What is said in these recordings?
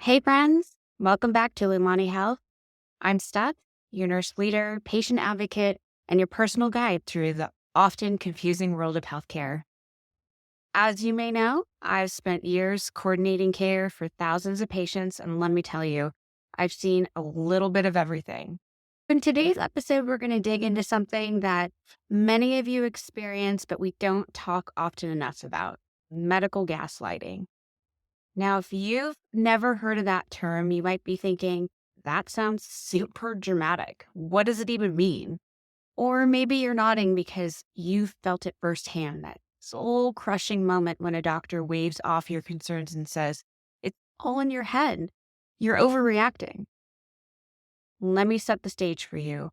Hey friends, welcome back to Lumani Health. I'm Steph, your nurse leader, patient advocate, and your personal guide through the often confusing world of healthcare. As you may know, I've spent years coordinating care for thousands of patients, and let me tell you, I've seen a little bit of everything. In today's episode, we're going to dig into something that many of you experience, but we don't talk often enough about: medical gaslighting. Now, if you've never heard of that term, you might be thinking, that sounds super dramatic. What does it even mean? Or maybe you're nodding because you felt it firsthand, that soul crushing moment when a doctor waves off your concerns and says, it's all in your head. You're overreacting. Let me set the stage for you.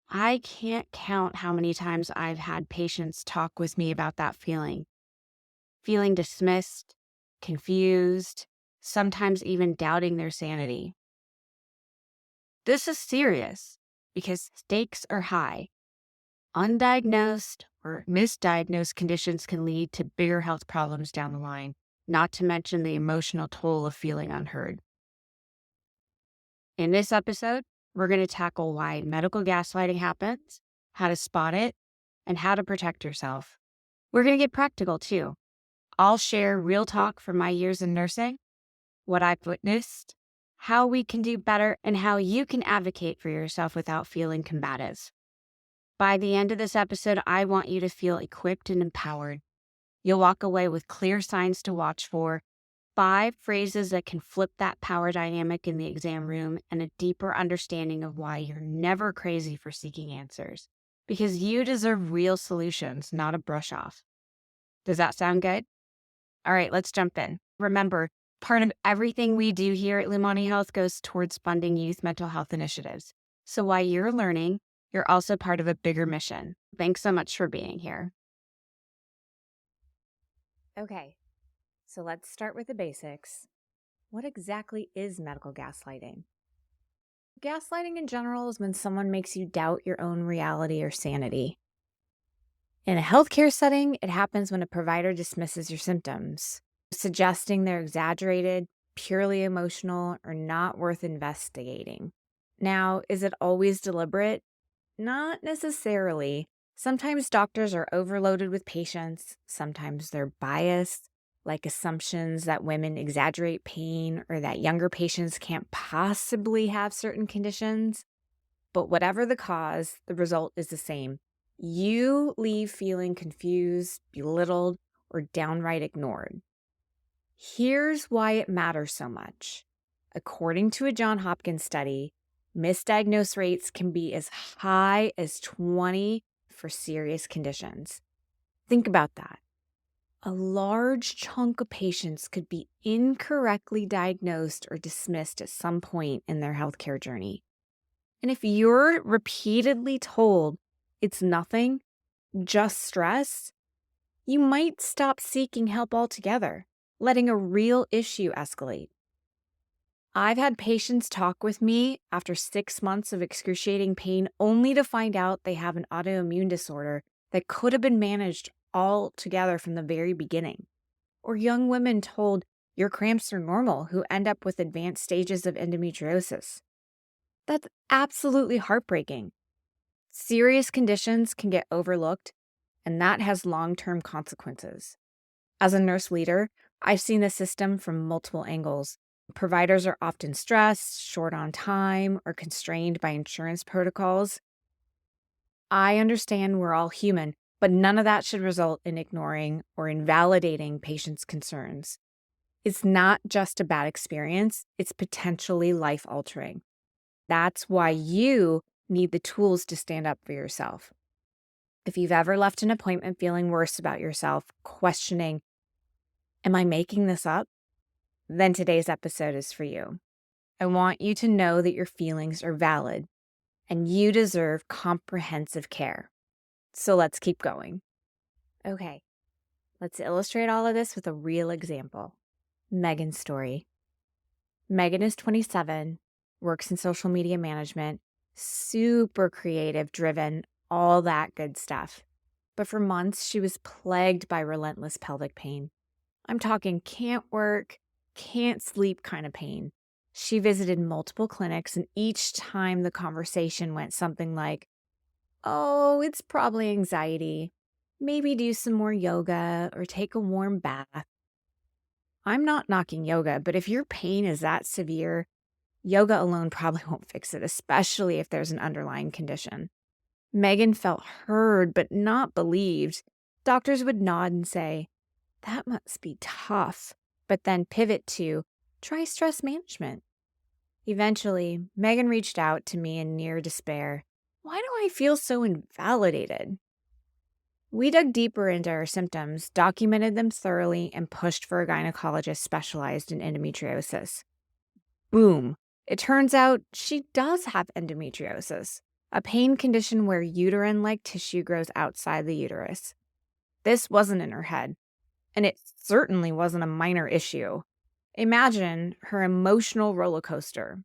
I can't count how many times I've had patients talk with me about that feeling dismissed, confused, sometimes even doubting their sanity. This is serious because stakes are high. Undiagnosed or misdiagnosed conditions can lead to bigger health problems down the line, not to mention the emotional toll of feeling unheard. In this episode, we're going to tackle why medical gaslighting happens, how to spot it, and how to protect yourself. We're going to get practical too. I'll share real talk from my years in nursing, what I've witnessed, how we can do better, and how you can advocate for yourself without feeling combative. By the end of this episode, I want you to feel equipped and empowered. You'll walk away with clear signs to watch for, 5 phrases that can flip that power dynamic in the exam room, and a deeper understanding of why you're never crazy for seeking answers. Because you deserve real solutions, not a brush off. Does that sound good? All right, let's jump in. Remember, part of everything we do here at Lumani Health goes towards funding youth mental health initiatives. So while you're learning, you're also part of a bigger mission. Thanks so much for being here. Okay, so let's start with the basics. What exactly is medical gaslighting? Gaslighting in general is when someone makes you doubt your own reality or sanity. In a healthcare setting, it happens when a provider dismisses your symptoms, suggesting they're exaggerated, purely emotional, or not worth investigating. Now, is it always deliberate? Not necessarily. Sometimes doctors are overloaded with patients. Sometimes they're biased, like assumptions that women exaggerate pain or that younger patients can't possibly have certain conditions. But whatever the cause, the result is the same. You leave feeling confused, belittled, or downright ignored. Here's why it matters so much. According to a Johns Hopkins study, misdiagnosed rates can be as high as 20 for serious conditions. Think about that. A large chunk of patients could be incorrectly diagnosed or dismissed at some point in their healthcare journey. And if you're repeatedly told it's nothing, just stress, you might stop seeking help altogether, letting a real issue escalate. I've had patients talk with me after 6 months of excruciating pain only to find out they have an autoimmune disorder that could have been managed altogether from the very beginning. Or young women told your cramps are normal who end up with advanced stages of endometriosis. That's absolutely heartbreaking. Serious conditions can get overlooked, and that has long-term consequences. As a nurse leader, I've seen the system from multiple angles. Providers are often stressed, short on time, or constrained by insurance protocols. I understand we're all human, but none of that should result in ignoring or invalidating patients' concerns. It's not just a bad experience, it's potentially life-altering. That's why you need the tools to stand up for yourself. If you've ever left an appointment feeling worse about yourself, questioning, am I making this up? Then today's episode is for you. I want you to know that your feelings are valid and you deserve comprehensive care. So let's keep going. Okay, let's illustrate all of this with a real example. Megan's story. Megan is 27, works in social media management, super creative, driven, all that good stuff. But for months, she was plagued by relentless pelvic pain. I'm talking can't work, can't sleep kind of pain. She visited multiple clinics, and each time the conversation went something like, "Oh, it's probably anxiety. Maybe do some more yoga or take a warm bath." I'm not knocking yoga, but if your pain is that severe, yoga alone probably won't fix it, especially if there's an underlying condition. Megan felt heard but not believed. Doctors would nod and say, "That must be tough," but then pivot to, "Try stress management." Eventually, Megan reached out to me in near despair. "Why do I feel so invalidated?" We dug deeper into her symptoms, documented them thoroughly, and pushed for a gynecologist specialized in endometriosis. Boom! It turns out she does have endometriosis, a pain condition where uterine-like tissue grows outside the uterus. This wasn't in her head, and it certainly wasn't a minor issue. Imagine her emotional roller coaster.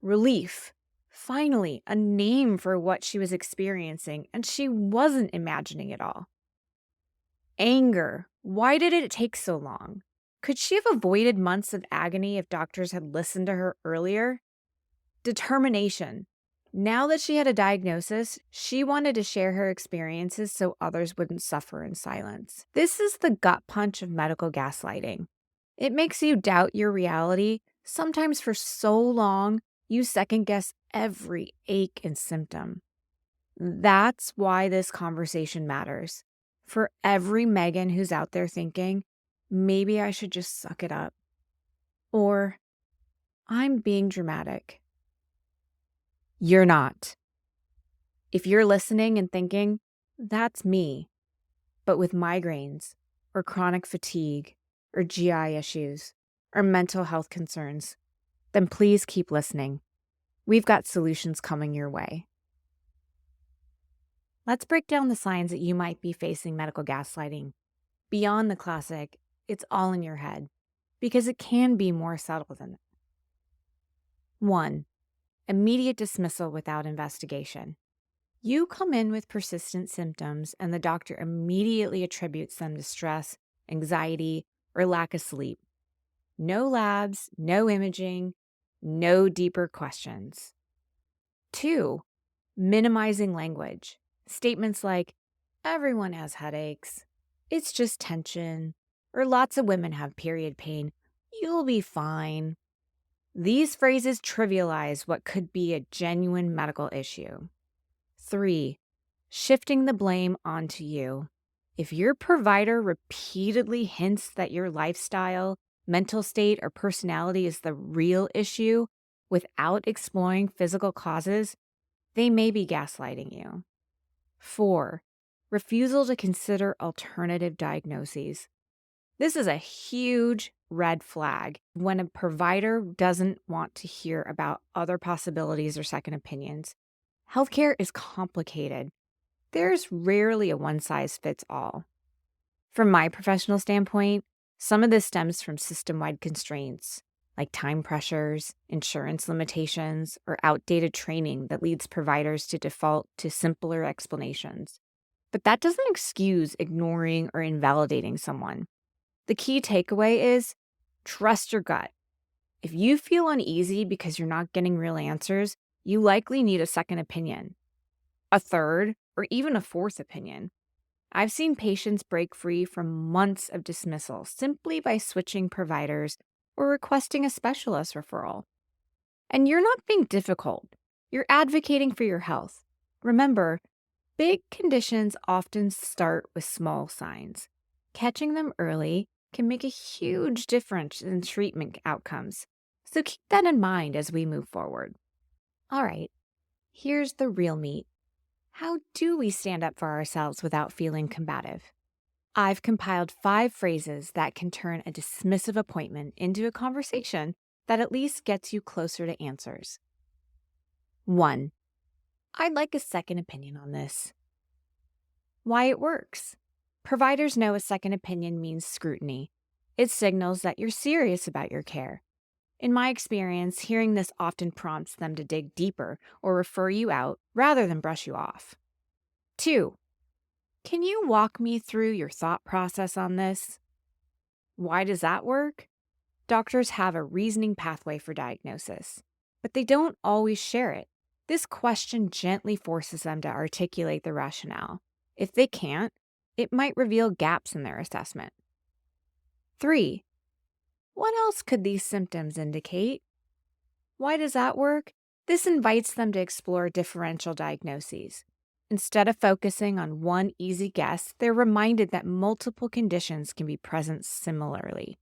Relief. Finally, a name for what she was experiencing, and she wasn't imagining it all. Anger. Why did it take so long? Could she have avoided months of agony if doctors had listened to her earlier? Determination. Now that she had a diagnosis, she wanted to share her experiences so others wouldn't suffer in silence. This is the gut punch of medical gaslighting. It makes you doubt your reality, sometimes for so long you second guess every ache and symptom. That's why this conversation matters. For every Megan who's out there thinking, maybe I should just suck it up. Or, I'm being dramatic. You're not. If you're listening and thinking, that's me, but with migraines, or chronic fatigue, or GI issues, or mental health concerns, then please keep listening. We've got solutions coming your way. Let's break down the signs that you might be facing medical gaslighting. Beyond the classic, it's all in your head, because it can be more subtle than that. 1. Immediate dismissal without investigation. You come in with persistent symptoms, and the doctor immediately attributes them to stress, anxiety, or lack of sleep. No labs, no imaging, no deeper questions. 2. Minimizing language. Statements like, "Everyone has headaches," "It's just tension," or "Lots of women have period pain," "You'll be fine." These phrases trivialize what could be a genuine medical issue. 3. Shifting the blame onto you. If your provider repeatedly hints that your lifestyle, mental state, or personality is the real issue without exploring physical causes, they may be gaslighting you. 4. Refusal to consider alternative diagnoses. This is a huge red flag when a provider doesn't want to hear about other possibilities or second opinions. Healthcare is complicated. There's rarely a one-size-fits-all. From my professional standpoint, some of this stems from system-wide constraints, like time pressures, insurance limitations, or outdated training that leads providers to default to simpler explanations. But that doesn't excuse ignoring or invalidating someone. The key takeaway is trust your gut. If you feel uneasy because you're not getting real answers, you likely need a second opinion, a third, or even a fourth opinion. I've seen patients break free from months of dismissal simply by switching providers or requesting a specialist referral. And you're not being difficult. You're advocating for your health. Remember, big conditions often start with small signs. Catching them early can make a huge difference in treatment outcomes. So keep that in mind as we move forward. All right, here's the real meat. How do we stand up for ourselves without feeling combative? I've compiled 5 phrases that can turn a dismissive appointment into a conversation that at least gets you closer to answers. 1. I'd like a second opinion on this. Why it works. Providers know a second opinion means scrutiny. It signals that you're serious about your care. In my experience, hearing this often prompts them to dig deeper or refer you out rather than brush you off. 2. Can you walk me through your thought process on this? Why does that work? Doctors have a reasoning pathway for diagnosis, but they don't always share it. This question gently forces them to articulate the rationale. If they can't, it might reveal gaps in their assessment. 3. What else could these symptoms indicate? Why does that work? This invites them to explore differential diagnoses. Instead of focusing on one easy guess, they're reminded that multiple conditions can be present similarly.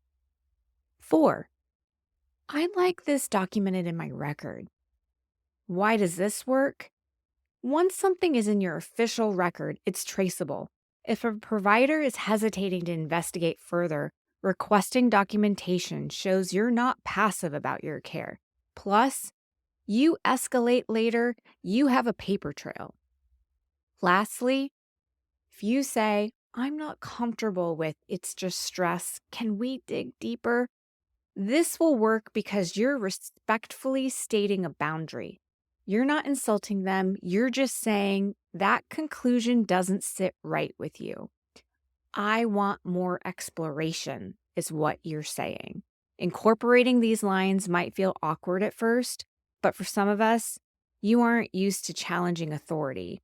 4. I'd like this documented in my record. Why does this work? Once something is in your official record, it's traceable. If a provider is hesitating to investigate further, requesting documentation shows you're not passive about your care. Plus, you escalate later, you have a paper trail. Lastly, if you say, I'm not comfortable with it's just stress, can we dig deeper? This will work because you're respectfully stating a boundary. You're not insulting them, you're just saying that conclusion doesn't sit right with you. I want more exploration, is what you're saying. Incorporating these lines might feel awkward at first, but for some of us, you aren't used to challenging authority.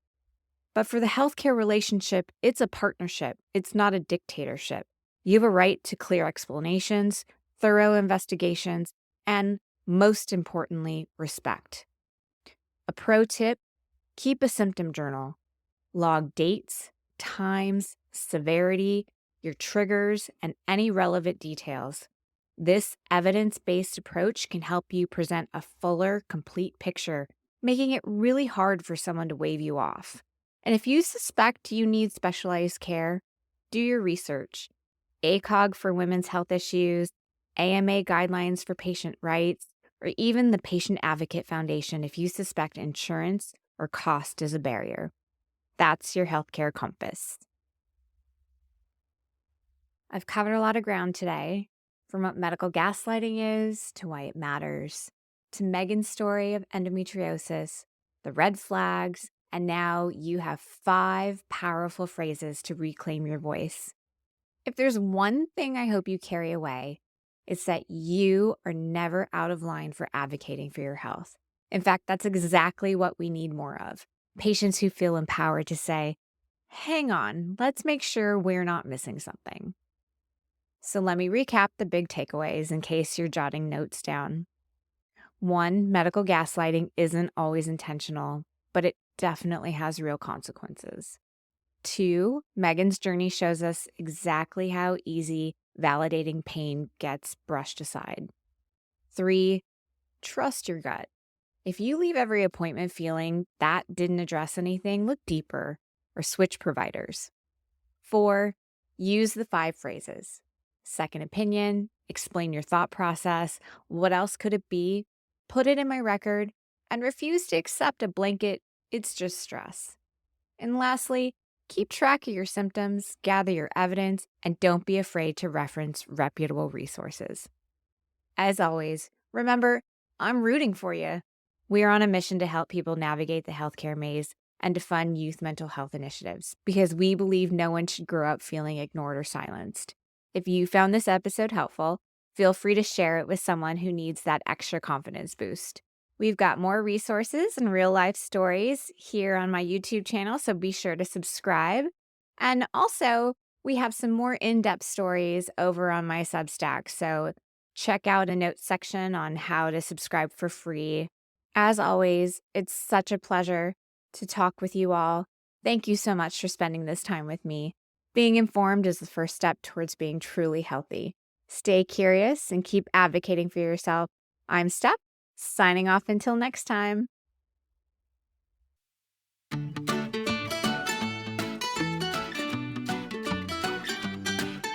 But for the healthcare relationship, it's a partnership, it's not a dictatorship. You have a right to clear explanations, thorough investigations, and most importantly, respect. A pro tip: keep a symptom journal. Log dates, times, severity, your triggers, and any relevant details. This evidence-based approach can help you present a fuller, complete picture, making it really hard for someone to wave you off. And if you suspect you need specialized care, do your research. ACOG for women's health issues, AMA guidelines for patient rights, or even the Patient Advocate Foundation if you suspect insurance or cost is a barrier. That's your healthcare compass. I've covered a lot of ground today, from what medical gaslighting is to why it matters, to Megan's story of endometriosis, the red flags, and now you have 5 powerful phrases to reclaim your voice. If there's one thing I hope you carry away, it's that you are never out of line for advocating for your health. In fact, that's exactly what we need more of. Patients who feel empowered to say, hang on, let's make sure we're not missing something. So let me recap the big takeaways in case you're jotting notes down. 1, medical gaslighting isn't always intentional, but it definitely has real consequences. 2, Megan's journey shows us exactly how easy validating pain gets brushed aside. 3, trust your gut. If you leave every appointment feeling that didn't address anything, look deeper or switch providers. 4, use the 5 phrases. Second opinion, explain your thought process, what else could it be, put it in my record, and refuse to accept a blanket, it's just stress. And lastly, keep track of your symptoms, gather your evidence, and don't be afraid to reference reputable resources. As always, remember, I'm rooting for you. We are on a mission to help people navigate the healthcare maze and to fund youth mental health initiatives because we believe no one should grow up feeling ignored or silenced. If you found this episode helpful, feel free to share it with someone who needs that extra confidence boost. We've got more resources and real-life stories here on my YouTube channel, so be sure to subscribe. And also, we have some more in-depth stories over on my Substack, so check out a notes section on how to subscribe for free. As always, it's such a pleasure to talk with you all. Thank you so much for spending this time with me. Being informed is the first step towards being truly healthy. Stay curious and keep advocating for yourself. I'm Steph, signing off until next time.